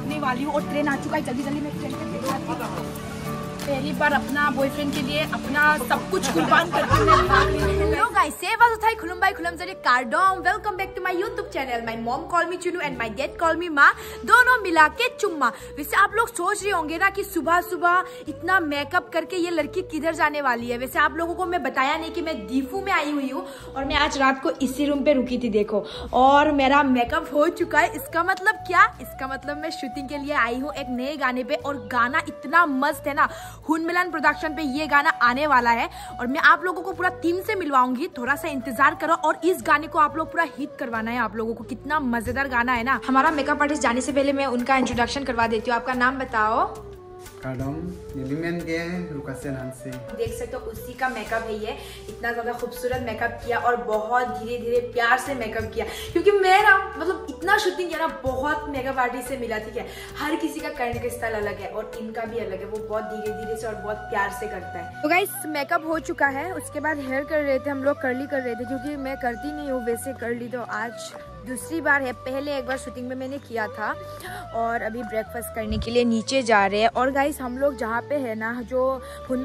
भागने वाली हूँ और ट्रेन आ चुका है। जल्दी जल्दी मैं ट्रेन पे पहली बार अपना बॉयफ्रेंड के लिए अपना सब कुछ कुर्बान करके हेलो गाइस, सेवा उठाई खुलुम भाई खुलम जरी कार्डोम। Welcome back to my YouTube channel. My mom call me Chunu and my dad call me माँ, दोनों मिला के चुम्मा। वैसे आप लोग सोच रहे होंगे ना कि सुबह सुबह इतना मेकअप करके ये लड़की किधर जाने वाली है। वैसे आप लोगों को मैं बताया नहीं कि मैं दीफू में आई हुई हूँ और मैं आज रात को इसी रूम पे रुकी थी, देखो। और मेरा मेकअप हो चुका है। इसका मतलब क्या? इसका मतलब मैं शूटिंग के लिए आई हूँ एक नए गाने पे, और गाना इतना मस्त है ना। हुन मिलन प्रोडक्शन पे ये गाना आने वाला है और मैं आप लोगों को पूरा टीम से मिलवाऊंगी। थोड़ा सा इंतजार करो और इस गाने को आप लोग पूरा हिट करवाना है। आप लोगों को कितना मजेदार गाना है ना। हमारा मेकअप आर्टिस्ट जाने से पहले मैं उनका इंट्रोडक्शन करवा देती हूँ। आपका नाम बताओ। देख सकते हो उसी का मेकअप है ये। इतना ज्यादा खूबसूरत मेकअप किया और बहुत धीरे धीरे प्यार से मेकअप किया, क्योंकि मेरा मतलब इतना शूटिंग किया ना, बहुत मेकअप आर्टिस्ट से मिला, ठीक है। हर किसी का करने का स्टाइल अलग है और इनका भी अलग है। वो बहुत धीरे धीरे से और बहुत प्यार से करता है। तो गाइस मेकअप हो चुका है। उसके बाद हेयर कर रहे थे हम लोग, कर्ली कर रहे थे, क्योंकि मैं करती नहीं हूँ वैसे कर्ली। तो आज दूसरी बार है, पहले एक बार शूटिंग में मैंने किया था। और अभी ब्रेकफास्ट करने के लिए नीचे जा रहे हैं। और गाइस हम लोग जहाँ पे है ना, जो हुन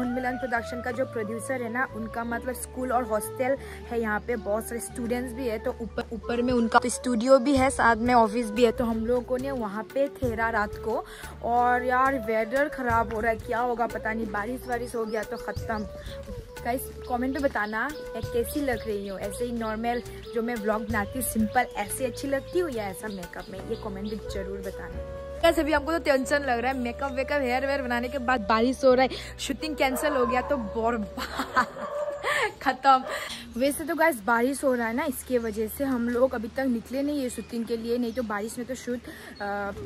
मिलन प्रोडक्शन का जो प्रोड्यूसर है ना, उनका मतलब स्कूल और हॉस्टल है यहाँ पे। बहुत सारे स्टूडेंट्स भी है, तो ऊपर में उनका स्टूडियो भी है, साथ में ऑफिस भी है। तो हम लोगों ने वहाँ पे ठहरा रात को। और यार वेदर खराब हो रहा है, क्या होगा पता नहीं। बारिश हो गया तो खत्म। गाइस कमेंट में बताना कैसी लग रही हो। ऐसे ही नॉर्मल जो मैं व्लॉग बनाती हूँ सिंपल, ऐसे अच्छी लगती हूँ या ऐसा मेकअप में, ये कमेंट में जरूर बताना। कैसे भी हमको तो टेंशन लग रहा है। मेकअप वेकअप हेयर वेयर बनाने के बाद बारिश हो रहा है, शूटिंग कैंसिल हो गया तो खत्म। वैसे तो गाइस बारिश हो रहा है ना, इसके वजह से हम लोग अभी तक निकले नहीं है शूटिंग के लिए। नहीं तो बारिश में तो शूट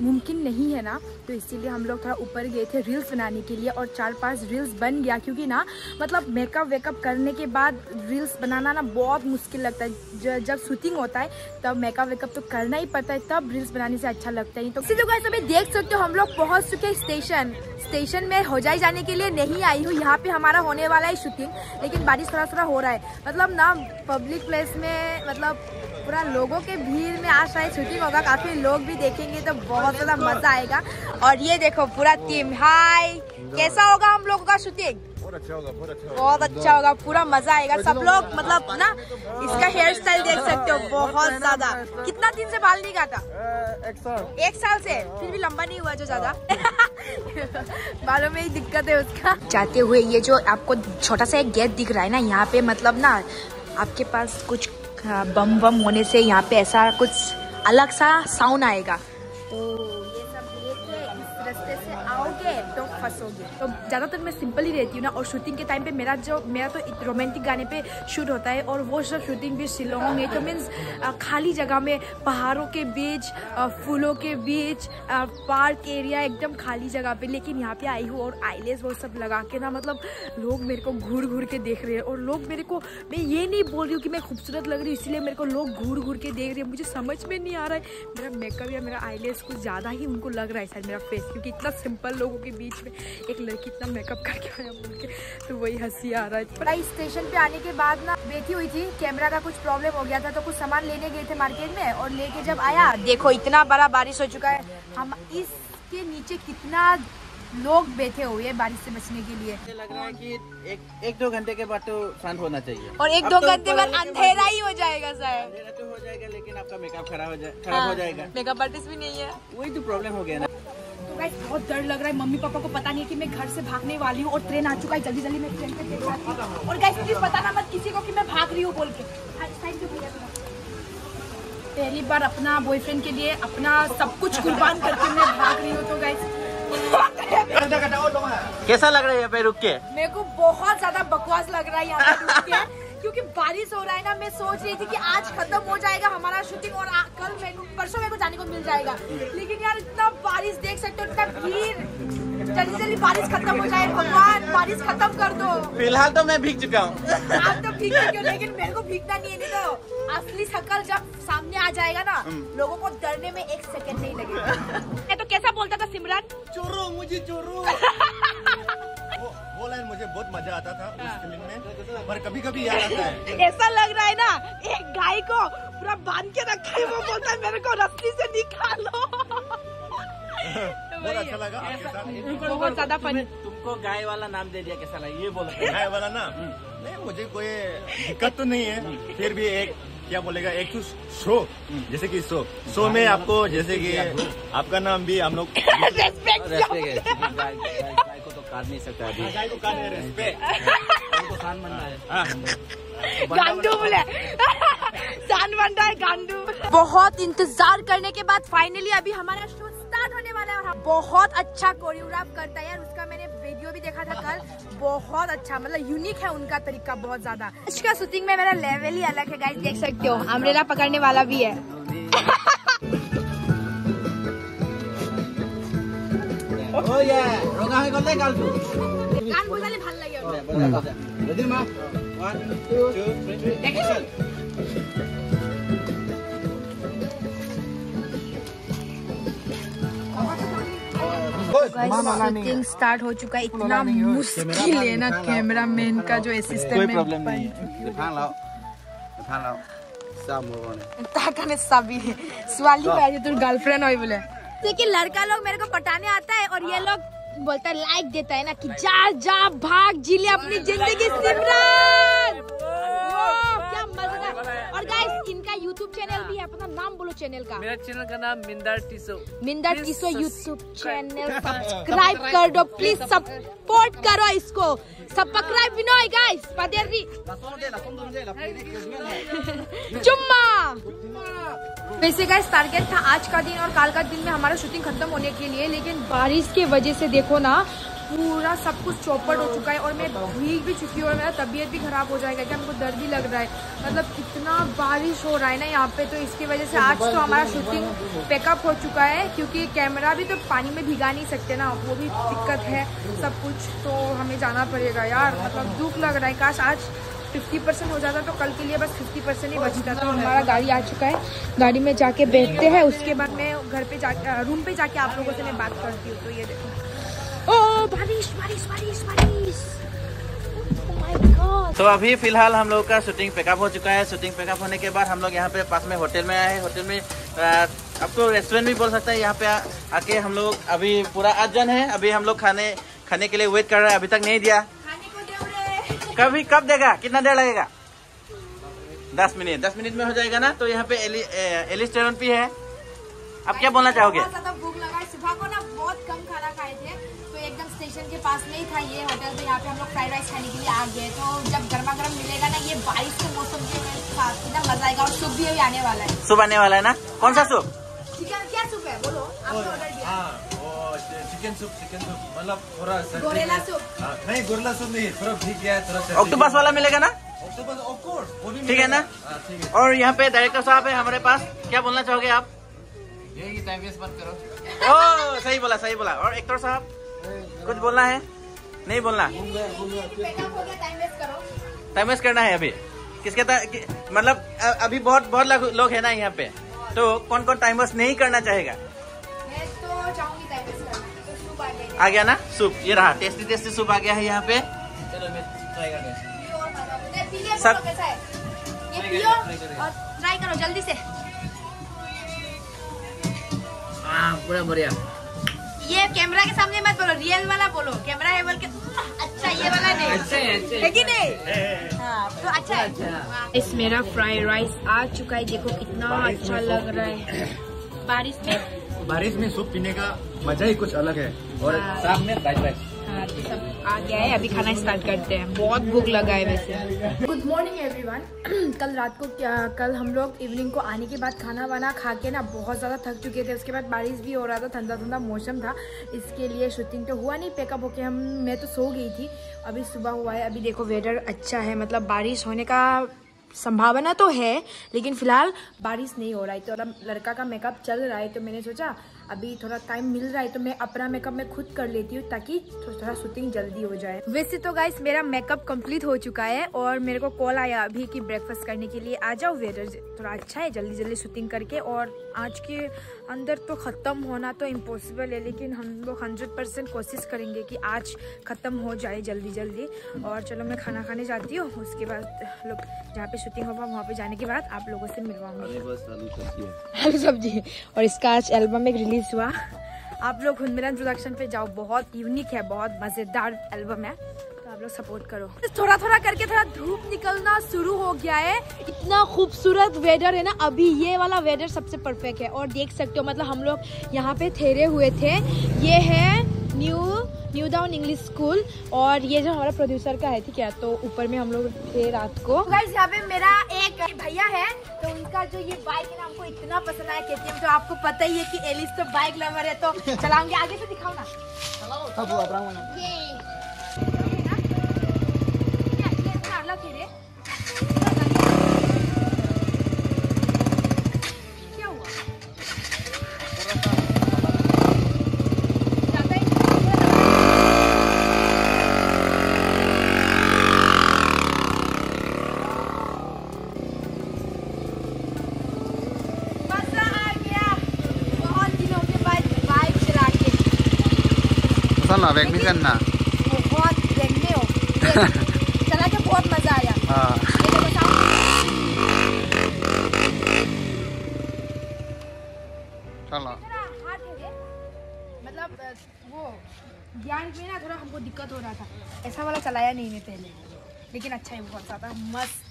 मुमकिन नहीं है ना। तो इसीलिए हम लोग थोड़ा ऊपर गए थे रील्स बनाने के लिए, और 4-5 रील्स बन गया। क्योंकि ना मतलब मेकअप वेकअप करने के बाद रील्स बनाना ना बहुत मुश्किल लगता है। जब शूटिंग होता है तब मेकअप वेकअप तो करना ही पड़ता है, तब रील्स बनाने से अच्छा लगता है। तो इसी गाइस अभी देख सकते हो हम लोग पहुँच चुके स्टेशन में। होजाई जाने के लिए नहीं आई हूँ, यहाँ पे हमारा होने वाला है शूटिंग, लेकिन बारिश थोड़ा हो रहा है। मतलब ना पब्लिक प्लेस में, मतलब पूरा लोगों के भीड़ में आज शायद शूटिंग होगा। काफी लोग भी देखेंगे तो बहुत ज्यादा मजा आएगा। और ये देखो पूरा टीम। हाय, कैसा होगा हम लोगों का शूटिंग? बहुत अच्छा होगा, पूरा मजा आएगा। सब लोग मतलब ना इसका हेयर स्टाइल देख सकते हो, बहुत ज्यादा। कितना दिन से बाल नहीं काटा? 1 साल से, फिर भी लंबा नहीं हुआ जो ज्यादा। बालों में ही दिक्कत है उसका। जाते हुए ये जो आपको छोटा सा एक गेट दिख रहा है ना, यहाँ पे मतलब ना आपके पास कुछ बम बम होने से यहाँ पे ऐसा कुछ अलग सा साउंड आएगा। तो ये सब लेके इस रास्ते से आओगे तो फंसोगे। तो ज्यादातर मैं सिंपल ही रहती हूँ ना। और शूटिंग के टाइम पे मेरा तो रोमांटिक गाने पे शूट होता है, और वो सब शूटिंग भी शिलोंग है। तो मीन्स खाली जगह में, पहाड़ों के बीच, फूलों के बीच, पार्क एरिया, एकदम खाली जगह पे। लेकिन यहाँ पे आई हूँ और आईलेस वो सब लगा के ना, मतलब लोग मेरे को घूर घूर के देख रहे हैं। और लोग मेरे को, मैं ये नहीं बोल रही हूँ कि मैं खूबसूरत लग रही हूँ इसलिए मेरे को लोग घूर घूर के देख रहे हैं। मुझे समझ में नहीं आ रहा है मेरा मेकअप या मेरा आईलेस कुछ ज्यादा ही उनको लग रहा है शायद मेरा फेस, क्योंकि इतना सिंपल लोगों के बीच में एक लड़की इतना मेकअप करके आया बोल के, तो वही हंसी आ रहा है। पर स्टेशन पे आने के बाद ना बैठी हुई थी, कैमरा का कुछ प्रॉब्लम हो गया था, तो कुछ सामान लेने गए थे मार्केट में। और लेके जब आया, देखो इतना बड़ा बारिश हो चुका है। हम इसके नीचे कितना लोग बैठे हुए हैं बारिश से बचने के लिए। मुझे लग रहा है कि 1-2 घंटे के बाद तो शांत होना चाहिए, और 1-2 घंटे बाद अंधेरा ही हो जाएगा शायद। अंधेरा तो हो जाएगा, लेकिन आपका मेकअप खराब हो जाएगा। मेकअप आर्टिस्ट भी नहीं है, वही तो प्रॉब्लम हो गया ना। तो गाइस बहुत डर लग रहा है। मम्मी पापा को पता नहीं है कि मैं घर से भागने वाली हूँ और ट्रेन आ चुका है। जल्दी जल्दी मैं ट्रेन पे जाती हूँ। और गाइस प्लीज बताना मत किसी को कि मैं भाग रही हूँ बोल के। पहली बार अपना बॉयफ्रेंड के लिए अपना सब कुछ कुर्बान करके मैं भाग रही हूँ। तो गाइस कैसा लग रहा है यहाँ पे रुक के? मेरे को बहुत ज्यादा बकवास लग रहा है यहाँ पे रुक के, क्योंकि बारिश हो रहा है ना। मैं सोच रही थी कि आज खत्म हो जाएगा हमारा शूटिंग और कल परसों मेरे को जाने को मिल जाएगा। लेकिन यार इतना बारिश देख सकते हो, इतना भीड़। जल्दी जल्दी बारिश खत्म हो जाए, भगवान बारिश खत्म कर दो। फिलहाल तो मैं भीग चुका हूँ। आप तो भीग चुके हो, लेकिन मेरे को भीगना नहीं है। नहीं तो असली शक्ल जब सामने आ जाएगा ना, लोगों को डरने में 1 सेकंड नहीं लगेगा। मैं तो कैसा बोलता था सिमरन? चोरो मुझे चोरो। वो लाइन मुझे बहुत मजा आता था उस फिल्म में, पर कभी कभी याद आता है। ऐसा लग रहा है ना एक गाय को पूरा बांध के रखा है, वो बोलता है मेरे को रस्सी से निकालो। कैसा लगा आपके साथ? बहुत ज्यादा फनी। तुमको गाय वाला नाम दे दिया, कैसा लगा ये बोलो। गाय वाला नाम? नहीं, मुझे कोई दिक्कत तो नहीं है, फिर भी एक क्या बोलेगा, एक तो शो, जैसे कि शो में आपको जैसे कि आपका नाम भी हम लोग गाय को तो काट नहीं सकता अभी, गाय को काट नहीं रहे, सान बनना है। गांडू बोले सान बन रहा है गांडू। बहुत इंतजार करने के बाद फाइनली अभी हमारा शो स्टार्ट होने वाला है। बहुत अच्छा कोरियोग्राफ करता है यार, उसका मैंने वीडियो भी देखा था कल। बहुत अच्छा, मतलब यूनिक है उनका तरीका बहुत ज्यादा। आज का शूटिंग में मेरा लेवल ही अलग है गाइस, देख सकते हो। अम्ब्रेला पकड़ने वाला भी है। গান বজালে ভাল লাগে। शूटिंग स्टार्ट हो चुका है। इतना मुश्किल है ना कैमरा मैन का जो असिस्टेंट। कोई प्रॉब्लम नहीं है, ताकने सभी स्वाली पे तुम गर्लफ्रेंड हो बोले। देखिए लड़का लोग मेरे को पटाने आता है और ये लोग बोलता है लाइक देता है ना कि जा जा भाग जी ले अपनी जिंदगी सिमरन। क्या मजेदार। और गाइस इनका YouTube चैनल भी है, अपना नाम बोलो चैनल का। मेरा चैनल का नाम मिंदर टिसो YouTube चैनल सब्सक्राइब कर दो प्लीज, सपोर्ट करो इसको। सब्सक्राइब भी नहीं गाइस, पदेरी चुम्मा। वैसे गाइस टारगेट था आज का दिन और कल का दिन में हमारा शूटिंग खत्म होने के लिए, लेकिन बारिश की वजह से देखो ना पूरा सब कुछ चौपट हो चुका है और मैं भीग भी चुकी हूँ और मेरा तबीयत भी खराब हो जाएगा, क्या हमको डर भी लग रहा है। मतलब इतना बारिश हो रहा है ना यहाँ पे, तो इसकी वजह से आज तो हमारा शूटिंग पैकअप हो चुका है, क्योंकि कैमरा भी तो पानी में भिगा नहीं सकते ना, वो भी दिक्कत है सब कुछ। तो हमें जाना पड़ेगा यार, मतलब दुख लग रहा है। काश आज 50% हो जाता तो कल के लिए बस 50% ही बचता। तो हमारा गाड़ी आ चुका है, गाड़ी में जाके बैठते हैं, उसके बाद मैं घर पे जाके रूम पे जाके आप लोगों से मैं बात करती हूँ। तो ये देखो, ओ बारिश बारिश बारिश बारिश, oh my God। तो अभी फिलहाल हम लोग का शूटिंग पैकअप हो चुका है। शूटिंग पैकअप होने के बाद हम लोग यहाँ पे पास में होटल में आए हैं। होटल में आपको रेस्टोरेंट भी बोल सकते हैं। यहाँ पे आके हम लोग अभी पूरा 8 जन है। अभी हम लोग खाने के लिए वेट कर रहे हैं, अभी तक नहीं दिया। कभी कब देगा, कितना देर लगेगा? 10 मिनट में हो जाएगा ना। तो यहाँ पे एलिस रेस्टोरेंट भी है। अब क्या बोलना चाहोगे? बहुत ज्यादा भूख लगा है, सुबह को ना बहुत कम खाना खाए थे, तो एकदम स्टेशन के पास में ही था ये होटल। तो यहाँ पे हम लोग फ्राइड राइस खाने के लिए आ गए। तो जब गर्मा गर्म मिलेगा ना ये बारिश के मौसम के साथ, कितना मजा आएगा। और सूप भी अभी आने वाला है। सूप आने वाला है ना? कौन सा सूप? चिकन, क्या सूप है बोलो, आपने ऑर्डर दिया। चिकन सूप मतलब थोड़ा गोरेला सूप नहीं, गोरेला सूप नहीं, थोड़ा ठीक है, थोड़ा ऑक्टोपस वाला मिलेगा ना? ऑक्टोपस ऑफ कोर्स, वो भी ठीक है ना? ठीक है। और यहाँ पे डायरेक्टर साहब है हमारे पास, क्या बोलना चाहोगे आप? यही टाइम वेस्ट मत करो। ओ सही बोला, सही बोला। और एक्टर साहब कुछ बोलना है? नहीं बोलना? टाइम वेस्ट करना है अभी किसके मतलब अभी बहुत लोग है ना यहाँ पे, तो कौन कौन टाइम वेस्ट नहीं करना चाहेगा? मैं तो चाहूंगी टाइम वेस्ट करना। तो सूप आ गया ना सूप, ये रहा टेस्टी टेस्टी सूप आ गया है यहाँ पे। चलो मैं ट्राई करते हैं। सब कैसा है ये, पियो और ट्राई करो जल्दी से। पूरा बढ़िया। ये कैमरा के सामने मत बोलो, रियल वाला बोलो। कैमरा है बोल के अच्छा, ये वाला नहीं है कि नहीं? हाँ तो अच्छा है। इस मेरा फ्राइड राइस आ चुका है, देखो कितना अच्छा लग रहा है। बारिश में सूप पीने का मजा ही कुछ अलग है। और साथ में फ्राइड राइस सब आ गया है, अभी खाना स्टार्ट करते हैं। बहुत भूख लगा है वैसे। Good morning everyone. कल हम लोग इवनिंग को आने के बाद खाना वाना खा के ना बहुत ज़्यादा थक चुके थे। उसके बाद बारिश भी हो रहा था, ठंडा ठंडा मौसम था, इसके लिए शूटिंग तो हुआ नहीं। पैकअप होके मैं तो सो गई थी। अभी सुबह हुआ है, अभी देखो वेदर अच्छा है, मतलब बारिश होने का संभावना तो है, लेकिन फिलहाल बारिश नहीं हो रहा है। तो लड़का का मेकअप चल रहा है, तो मैंने सोचा अभी थोड़ा टाइम मिल रहा है तो मैं अपना मेकअप मैं खुद कर लेती हूँ, ताकि थोड़ा शूटिंग जल्दी हो जाए। वैसे तो गाइस मेरा मेकअप कंप्लीट हो चुका है और मेरे को कॉल आया अभी कि ब्रेकफास्ट करने के लिए आ जाओ, वेदर थोड़ा अच्छा है, जल्दी जल्दी शूटिंग करके। और आज के अंदर तो ख़त्म होना तो इम्पॉसिबल है, लेकिन हम लोग 100% कोशिश करेंगे कि आज ख़त्म हो जाए जल्दी जल्दी। और चलो मैं खाना खाने जाती हूँ, उसके बाद लोग जहाँ पे शूटिंग होगा वहाँ पे जाने के बाद आप लोगों से मिलवाऊंगी। आलू सब्जी। और इसका आज एल्बम एक रिलीज हुआ, आप लोग हुनमिरान प्रोडक्शन पे जाओ, बहुत यूनिक है, बहुत मजेदार एल्बम है, तो आप लोग सपोर्ट करो। थोड़ा थोड़ा करके थोड़ा धूप निकलना शुरू हो गया है। इतना खूबसूरत वेदर है ना, अभी ये वाला वेदर सबसे परफेक्ट है। और देख सकते हो मतलब हम लोग यहाँ पे ठहरे हुए थे। ये है न्यू डाउन इंग्लिश स्कूल, और ये जो हमारा प्रोड्यूसर का है, ठीक है, तो ऊपर में हम लोग थे रात को। गाइस यहाँ पे मेरा एक भैया है, तो उनका जो ये बाइक है ना हमको इतना पसंद आया KTM, तो आपको पता ही है कि एलिस तो बाइक लवर है, तो चलाऊंगे। आगे से दिखाओ ना। बैग नहीं करना, बहुत देखने हो चला के बहुत मजा आया। चलो मतलब वो ज्ञान में ना थोड़ा हमको दिक्कत हो रहा था, ऐसा वाला चलाया नहीं मैं पहले, लेकिन अच्छा है, बहुत ज्यादा मस्त